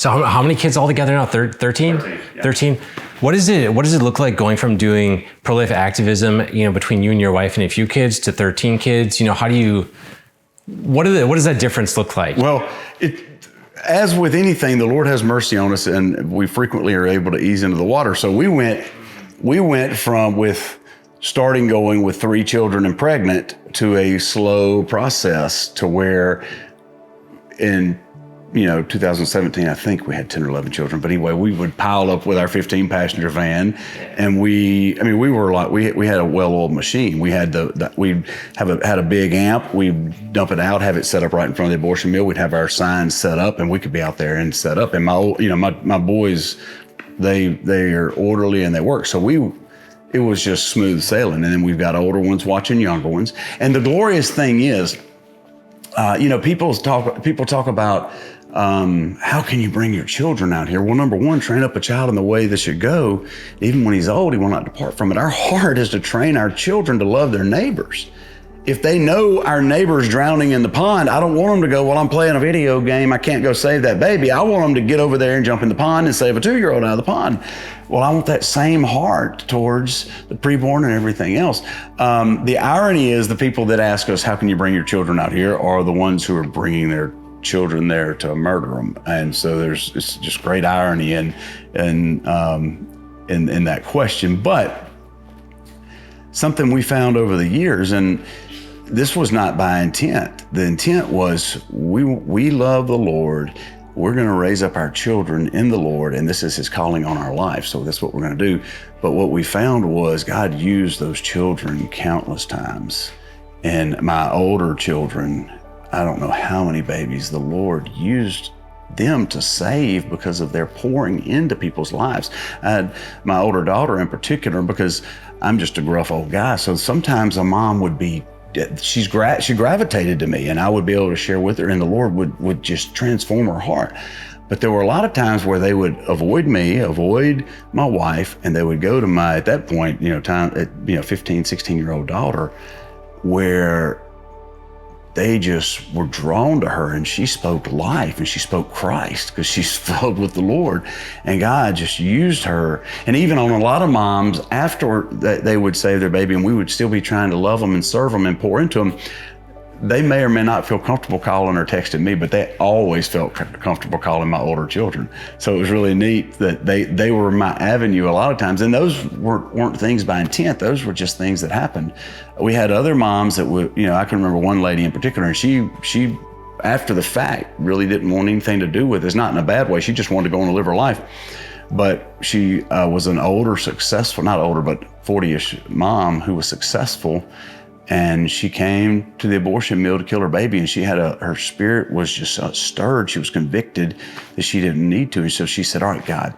So how many kids altogether now? 13? 13, yeah. 13. What does it look like going from doing pro-life activism, between you and your wife and a few kids to 13 kids? What does that difference look like? Well, as with anything, the Lord has mercy on us, and we frequently are able to ease into the water. So we went from starting going with 3 children and pregnant to a slow process to where in 2017, I think we had 10 or 11 children. But anyway, we would pile up with our 15 passenger van, and we had a well-oiled machine. We had had a big amp. We'd dump it out, have it set up right in front of the abortion mill. We'd have our signs set up, and we could be out there and set up. And my boys, they are orderly and they work. So it was just smooth sailing. And then we've got older ones watching younger ones. And the glorious thing is, people talk about, how can you bring your children out here? Well, number one, train up a child in the way they should go. Even when he's old, he will not depart from it. Our heart is to train our children to love their neighbors. If they know our neighbor's drowning in the pond, I don't want them to go, well, I'm playing a video game, I can't go save that baby. I want them to get over there and jump in the pond and save a 2-year-old out of the pond. Well, I want that same heart towards the preborn and everything else. The irony is the people that ask us, how can you bring your children out here, are the ones who are bringing their children there to murder them. And so it's just great irony in that question. But something we found over the years, and this was not by intent. The intent was we love the Lord. We're going to raise up our children in the Lord, and this is His calling on our life. So that's what we're going to do. But what we found was God used those children countless times. And my older children, I don't know how many babies the Lord used them to save because of their pouring into people's lives. I had my older daughter in particular, because I'm just a gruff old guy. So sometimes a mom would be, she gravitated to me, and I would be able to share with her, and the Lord would just transform her heart. But there were a lot of times where they would avoid me, avoid my wife, and they would go to my, at that point, 15, 16-year-old daughter, where they just were drawn to her, and she spoke life and she spoke Christ because she's filled with the Lord, and God just used her. And even on a lot of moms, after they would save their baby and we would still be trying to love them and serve them and pour into them, they may or may not feel comfortable calling or texting me, but they always felt comfortable calling my older children. So it was really neat that they were my avenue a lot of times. And those weren't things by intent. Those were just things that happened. We had other moms that would, I can remember one lady in particular, and she after the fact really didn't want anything to do with this, not in a bad way. She just wanted to go on and live her life. But she was an older, successful, not older, but 40-ish mom who was successful. And she came to the abortion mill to kill her baby, and she had her spirit was just stirred. She was convicted that she didn't need to. And so she said, all right, God,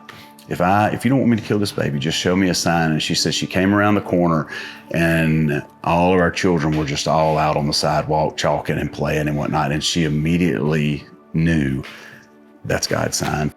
if you don't want me to kill this baby, just show me a sign. And she said she came around the corner, and all of our children were just all out on the sidewalk, chalking and playing and whatnot. And she immediately knew that's God's sign.